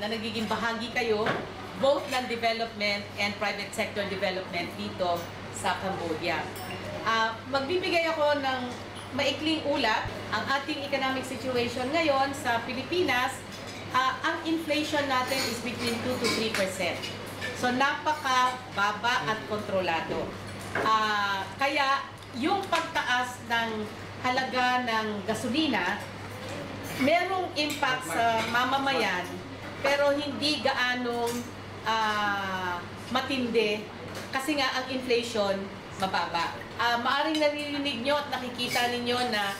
na nagiging bahagi kayo both ng development and private sector development dito sa Cambodia. Magbibigay ako ng maikling ulat. Ang ating economic situation ngayon sa Pilipinas, ang inflation natin is between 2 to 3%. So napaka-baba at kontrolado. Kaya yung pagtaas ng halaga ng gasolina, merong impact sa mamamayan, pero hindi gaanong matindi kasi nga ang inflation mababa. Maaring naririnig nyo at nakikita ninyo na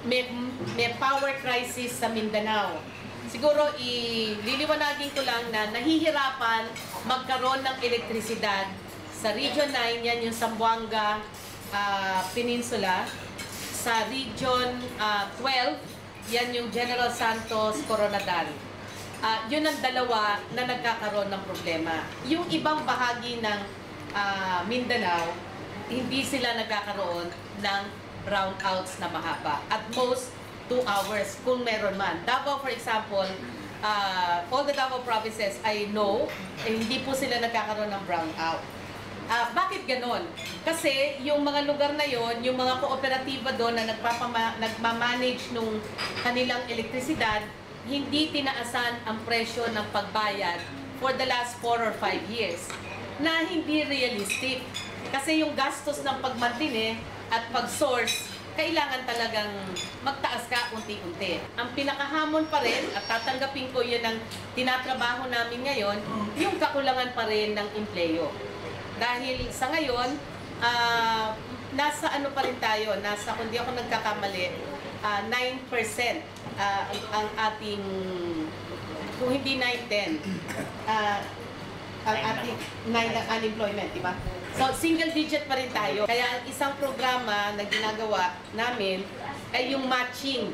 may power crisis sa Mindanao. Siguro liliwanagin ko lang na nahihirapan magkaroon ng elektrisidad sa Region 9, yan yung Zamboanga Peninsula. Sa Region 12, yan yung General Santos Coronadal. Yun ang dalawa na nagkakaroon ng problema. Yung ibang bahagi ng Mindanao, hindi sila nagkakaroon ng brownouts na mahaba. At most, 2 hours kung meron man. Davao, for example, all the Davao provinces I know, hindi po sila nagkakaroon ng brownout. Bakit ganon? Kasi yung mga lugar na yon, yung mga kooperatiba doon na nagmamanage nung kanilang elektrisidad, hindi tinaasan ang presyo ng pagbayad for the last 4 or 5 years na hindi realistic. Kasi yung gastos ng pagmantine at pag-source, kailangan talagang magtaas ka unti-unti. Ang pinakahamon pa rin, at tatanggapin ko yun ang tinatrabaho namin ngayon, yung kakulangan pa rin ng empleyo. Dahil sa ngayon, nasa ano pa rin tayo, nasa, kung di ako nagkakamali, 9% ang ating, kung hindi 9-10, ang ating unemployment, di ba? So, single digit pa rin tayo. Kaya ang isang programa na ginagawa namin ay yung matching.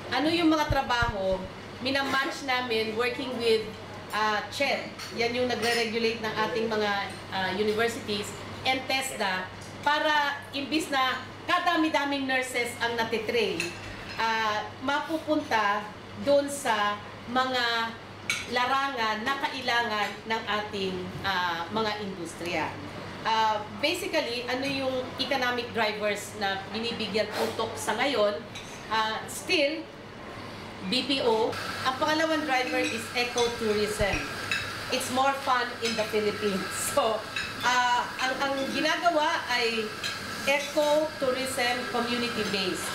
Ano yung mga trabaho, minamatch namin working with CHED. Yan yung nagre-regulate ng ating mga universities and TESDA para imbis na kadami-daming nurses ang natitrain, mapupunta doon sa mga larangan na kailangan ng ating mga industriya. Basically, ano yung economic drivers na binibigyan utok sa ngayon? Still, BPO. Ang pangalawang driver is ecotourism. It's more fun in the Philippines. So, ang ginagawa ay ecotourism community-based.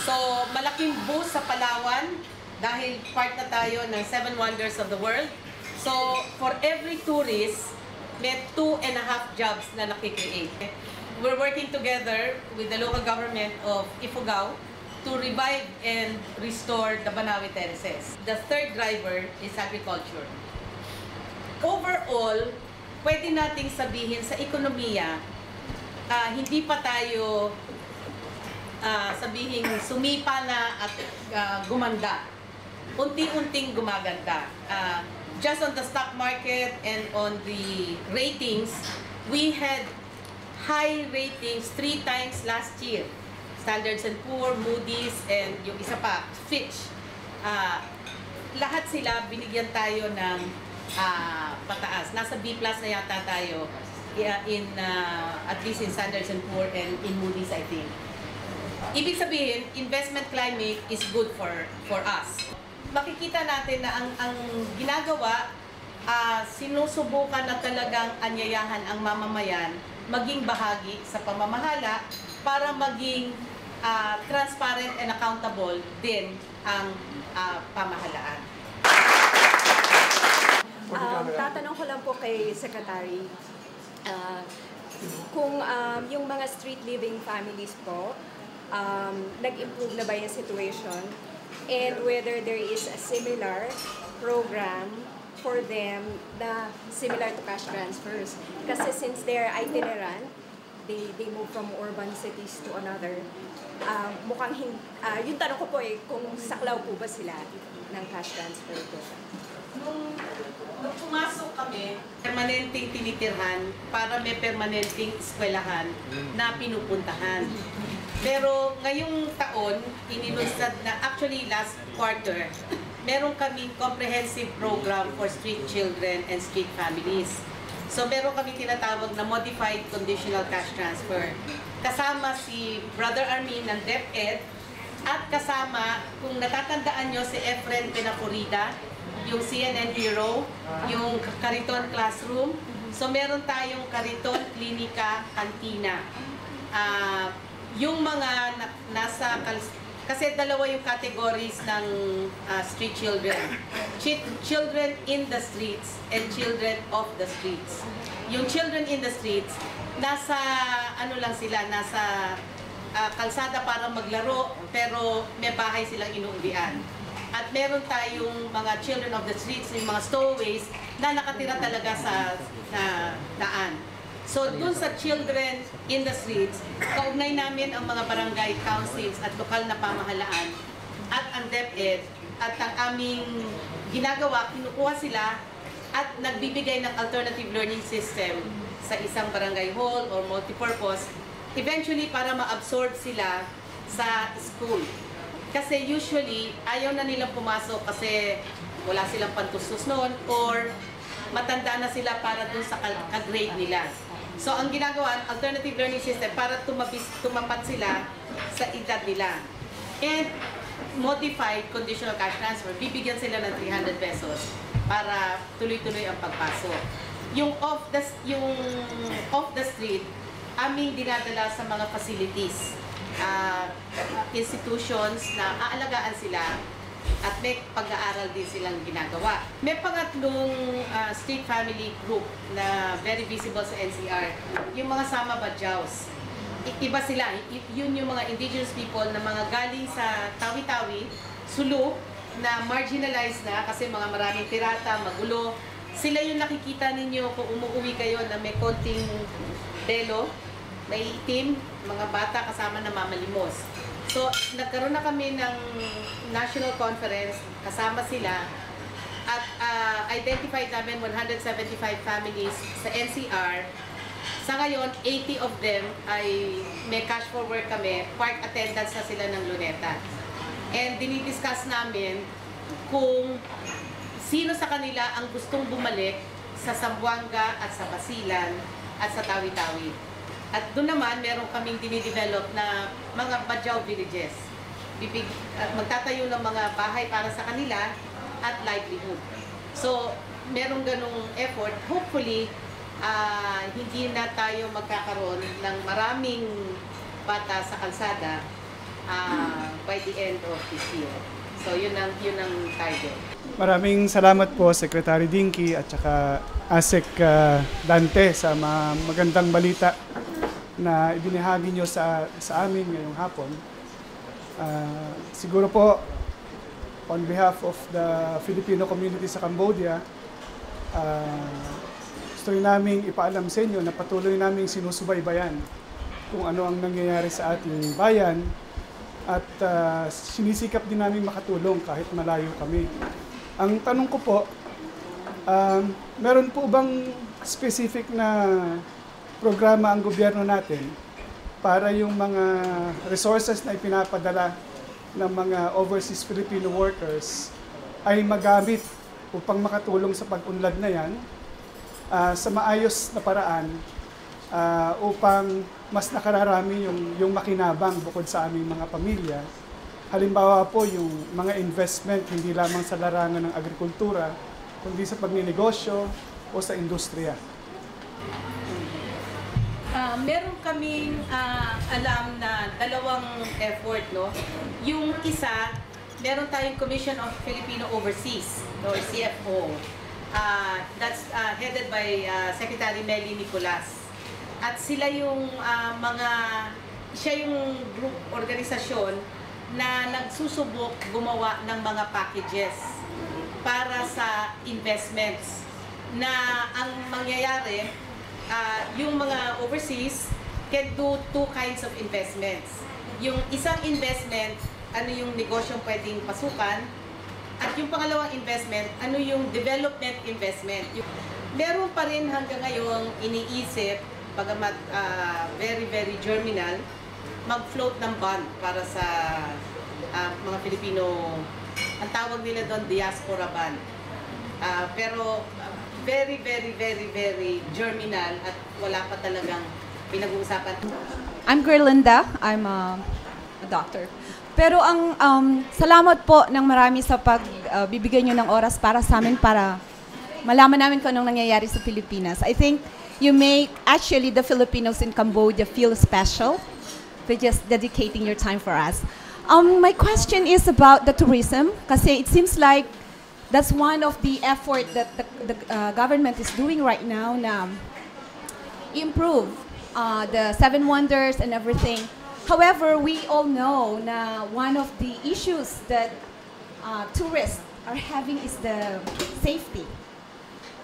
So, malaking boost sa Palawan dahil part na tayo ng 7 Wonders of the World. So, for every tourist, may 2.5 jobs na nakikreate. We're working together with the local government of Ifugao to revive and restore the Banawe terraces. The third driver is agriculture. Overall, pwede nating sabihin sa ekonomiya, hindi pa tayo sabihin sumipa na at gumanda. Unti-unting gumaganda. Just on the stock market and on the ratings, we had high ratings 3 times last year. Standard & Poor's, Moody's, and yung isa pa, Fitch. Lahat sila binigyan tayo ng pataas. Nasa B+ na yata tayo at least in Standard & Poor's and in Moody's, I think. Ibig sabihin, investment climate is good for us. Makikita natin na ang ginagawa, sinusubukan na talagang anyayahan ang mamamayan maging bahagi sa pamamahala para maging transparent and accountable din ang pamahalaan. Tatanong ko lang po kay Secretary, kung yung mga street living families po, nag-improve na ba yung situation? And whether there is a similar program for them na similar to cash transfers. Kasi since they're itinerant, they move from urban cities to another. Mukhang yung tanong ko po kung saklaw po ba sila ng cash transfer po? Nung pumasok kami, permanenteng tinitirhan para may permanenteng eskwelahan na pinupuntahan. Pero ngayong taon, inilunsad na, actually last quarter, meron kaming comprehensive program for street children and street families. So meron kami tinatawag na modified conditional cash transfer. Kasama si Brother Armin ng DepEd at kasama, kung natatandaan nyo, si Efren Penapurida, yung CNN Hero, yung Kariton Classroom. So meron tayong Kariton Klinika Kantina. Yung mga nasa kasi dalawa yung categories ng street children. Children in the streets and children off the streets. Yung children in the streets, nasa ano lang sila, nasa kalsada para maglaro, pero may bahay silang inuuwian. At meron tayong mga children of the streets, yung mga stowaways, na nakatira talaga sa daan. So, dun sa children in the streets, kaugnay namin ang mga barangay councils at lokal na pamahalaan at ang DepEd at ang aming ginagawa, kinukuha sila at nagbibigay ng alternative learning system sa isang barangay hall or multipurpose, eventually para ma-absorb sila sa school. Kasi usually, ayaw na nilang pumasok kasi wala silang pantustos noon or matanda na sila para dun sa ka-grade nila. So, ang ginagawa, alternative learning system para tumapat sila sa edad nila. And modified conditional cash transfer, bibigyan sila ng 300 pesos para tuloy-tuloy ang pagpasok. Yung off the street, aming dinadala sa mga facilities, institutions na aalagaan sila at may pag-aaral din silang ginagawa. May pangatlong street family group na very visible sa NCR, yung mga Sama Badyaws. Iba sila, yun yung mga indigenous people na mga galing sa Tawi-Tawi, Sulu, na marginalized na kasi mga maraming pirata, magulo. Sila yung nakikita ninyo kung umuwi kayo na may konting belo, may itim, mga bata kasama na mamalimos. So, nagkaroon na kami ng national conference, kasama sila, at identified namin 175 families sa NCR. Sa ngayon, 80 of them ay may cash for work kami, park attendance na sila ng Luneta. And dinidiscuss namin kung sino sa kanila ang gustong bumalik sa Zamboanga at sa Basilan at sa Tawi-Tawi. At doon naman, meron kaming dinidevelop na mga Badyaw villages. Magtatayo ng mga bahay para sa kanila at livelihood. So, merong ganong effort. Hopefully, hindi na tayo magkakaroon ng maraming bata sa kalsada by the end of this year. So, yun ang target. Maraming salamat po, Secretary Dinky at saka ASEC Dante sa magandang balita na ibinahagi nyo sa amin ngayong hapon. Siguro po, on behalf of the Filipino community sa Cambodia, gusto namin ipaalam sa inyo na patuloy namin sinusubaybayan kung ano ang nangyayari sa ating bayan at sinisikap din namin makatulong kahit malayo kami. Ang tanong ko po, meron po bang specific na programa ang gobyerno natin para yung mga resources na ipinapadala ng mga overseas Filipino workers ay magamit upang makatulong sa pag-unlad na yan sa maayos na paraan upang mas nakararami yung makinabang bukod sa aming mga pamilya. Halimbawa po yung mga investment hindi lamang sa larangan ng agrikultura, kundi sa pagninegosyo o sa industriya. Meron kaming alam na dalawang effort, no? Yung isa, meron tayong Commission of Filipino Overseas, or CFO. That's headed by Secretary Melly Nicolas. At sila yung siya yung group organisasyon na nagsusubok gumawa ng mga packages para sa investments na ang mangyayari, yung mga overseas can do two kinds of investments. Yung isang investment, ano yung negosyong pwedeng pasukan, at yung pangalawang investment, ano yung development investment. Meron pa rin hanggang ngayon iniisip, pagamat very, very germinal, mag-float ng bond para sa mga Filipino Ang tawag nila doon, diaspora ban. Pero very, very, very, very germinal at wala pa talagang pinag-uusapan. I'm Gerlinda. I'm a doctor. Pero ang salamat po ng marami sa pagbibigay nyo ng oras para sa amin para malaman namin kung anong nangyayari sa Pilipinas. I think you make actually the Filipinos in Cambodia feel special for just dedicating your time for us. My question is about the tourism kasi it seems like that's one of the effort that the government is doing right now na improve the Seven Wonders and everything. However, we all know na one of the issues that tourists are having is the safety.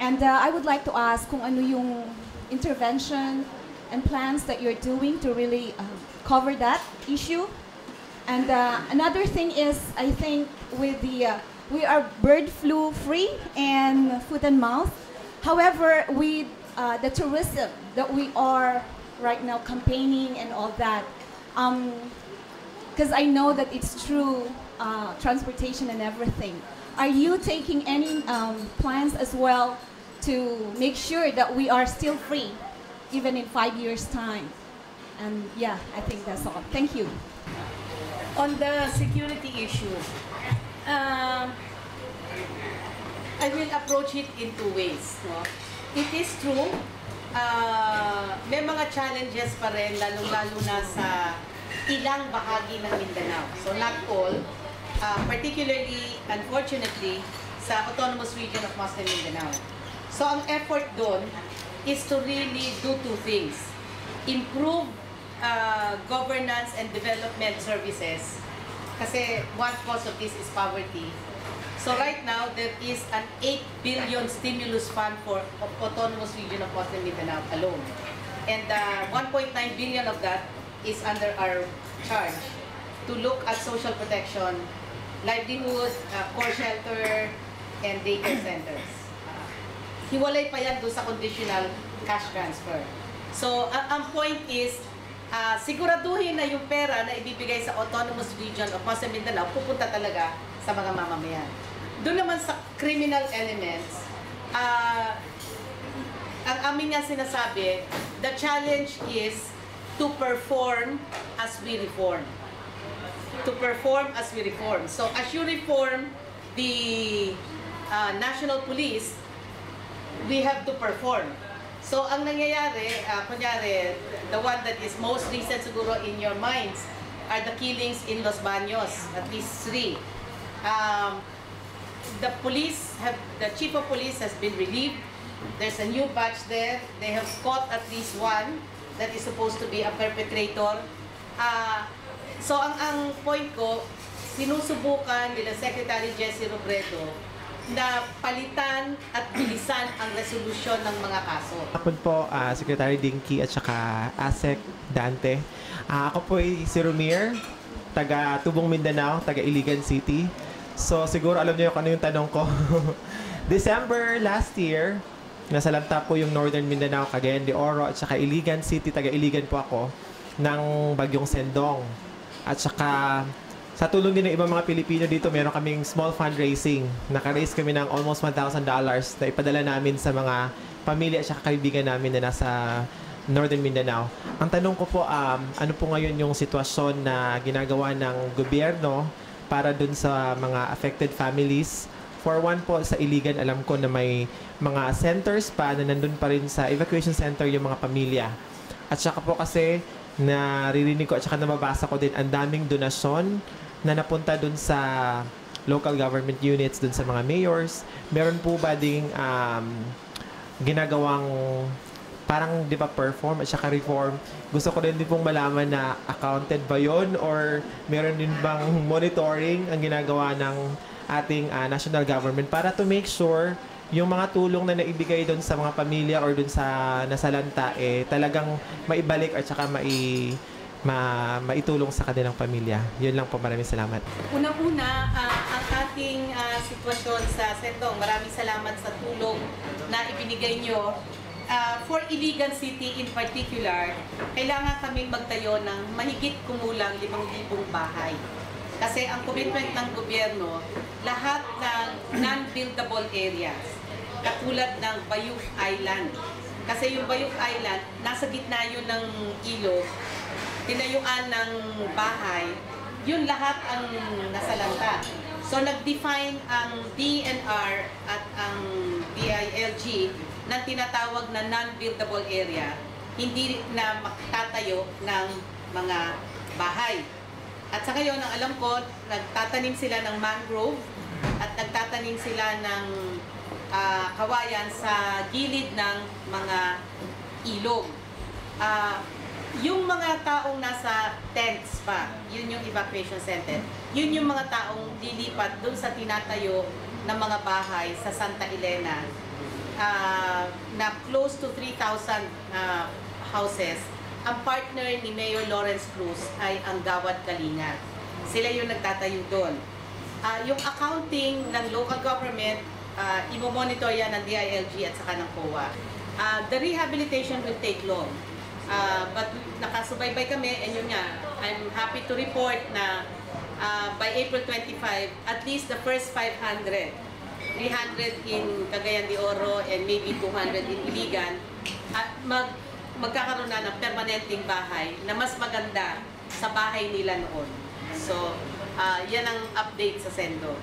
And I would like to ask kung ano yung intervention and plans that you're doing to really cover that issue. And another thing is, I think with the we are bird flu free and foot and mouth. However, with the tourism that we are right now campaigning and all that, because I know that it's true transportation and everything. Are you taking any plans as well to make sure that we are still free, even in 5 years' time? And yeah, I think that's all. Thank you. On the security issue, I will approach it in two ways. No? It is true, may mga challenges pa rin, lalong-lalo na sa ilang bahagi ng Mindanao. So not all, particularly, unfortunately, sa Autonomous Region of Muslim Mindanao. So ang effort doon is to really do two things. Improve governance and development services. Kasi one cause of this is poverty. So right now, there is an 8 billion stimulus fund for Autonomous Region of Muslim Mindanao alone. And 1.9 billion of that is under our charge to look at social protection, livelihood, core shelter, and daycare centers. Hiwalay pa yan doon sa conditional cash transfer. So ang point is, siguraduhin na yung pera na ibibigay sa Autonomous Region of Muslim Mindanao pupunta talaga sa mga mamamayan. Doon naman sa criminal elements, ang amin nga sinasabi, the challenge is to perform as we reform. To perform as we reform. So as you reform the national police, we have to perform. So ang nangyayari, kunyari, the one that is most recent siguro in your minds are the killings in Los Baños, at least 3. The chief of police has been relieved. There's a new batch there. They have caught at least one that is supposed to be a perpetrator. So ang point ko, sinusubukan nila Secretary Jessie Robredo na palitan at bilisan ang resolusyon ng mga kaso. Hapon po, Secretary Dinky at saka ASEC Dante. Ako po ay si Rumir, taga Tubong Mindanao, taga Iligan City. So siguro alam niyo kung ano yung tanong ko. December last year, nasa lanta po yung Northern Mindanao, Cagayan de Oro at saka Iligan City, taga Iligan po ako, ng bagyong Sendong. At saka sa tulong din ng ibang mga Pilipino dito, meron kaming small fundraising. Naka-raise kami ng almost $1,000 na ipadala namin sa mga pamilya at saka kaibigan namin na nasa Northern Mindanao. Ang tanong ko po, ano po ngayon yung sitwasyon na ginagawa ng gobyerno para dun sa mga affected families? For one po, sa Iligan, alam ko na may mga centers pa na nandun pa rin sa evacuation center yung mga pamilya. At saka po kasi, naririnig ko at saka nababasa ko din ang daming donasyon na napunta dun sa local government units, dun sa mga mayors. Meron po ba ding ginagawang parang di ba perform at saka reform? Gusto ko rin din pong malaman na accounted ba yun or meron din bang monitoring ang ginagawa ng ating national government para to make sure yung mga tulong na naibigay doon sa mga pamilya or doon sa nasalanta talagang maibalik at saka maitulong sa kanilang pamilya. Yun lang po, maraming salamat. Unang-una, ang ating sitwasyon sa Sendong, maraming salamat sa tulong na ibinigay nyo. For Iligan City in particular, kailangan kaming magtayo ng mahigit kumulang 5,000 bahay. Kasi ang commitment ng gobyerno, lahat ng non-buildable areas, katulad ng Bayuk Island. Kasi yung Bayuk Island, nasa gitna yun ng ilog, tinayuan ng bahay, yun lahat ang nasalanta. So nag-define ang DNR at ang DILG ng tinatawag na non-buildable area, hindi na makatatayo ng mga bahay. At sa ngayon, ang alam ko, nagtatanim sila ng mangrove at nagtatanim sila ng kawayan sa gilid ng mga ilog. Yung mga taong nasa tents pa, yun yung evacuation center, yun yung mga taong lilipat dun sa tinatayo ng mga bahay sa Santa Elena na close to 3,000 houses. Ang partner ni Mayor Lawrence Cruz ay ang Gawad Kalinga. Sila yung nagtatayo doon. Yung accounting ng local government, imo-monitor yan ng DILG at saka ng COA. The rehabilitation will take long. But nakasubaybay kami, and yun nga, I'm happy to report na by April 25, at least the first 500, 300 in Cagayan de Oro and maybe 200 in Iligan, at magkakaroon na ng permanenteng bahay na mas maganda sa bahay nila noon. So, yan ang update sa Sendo.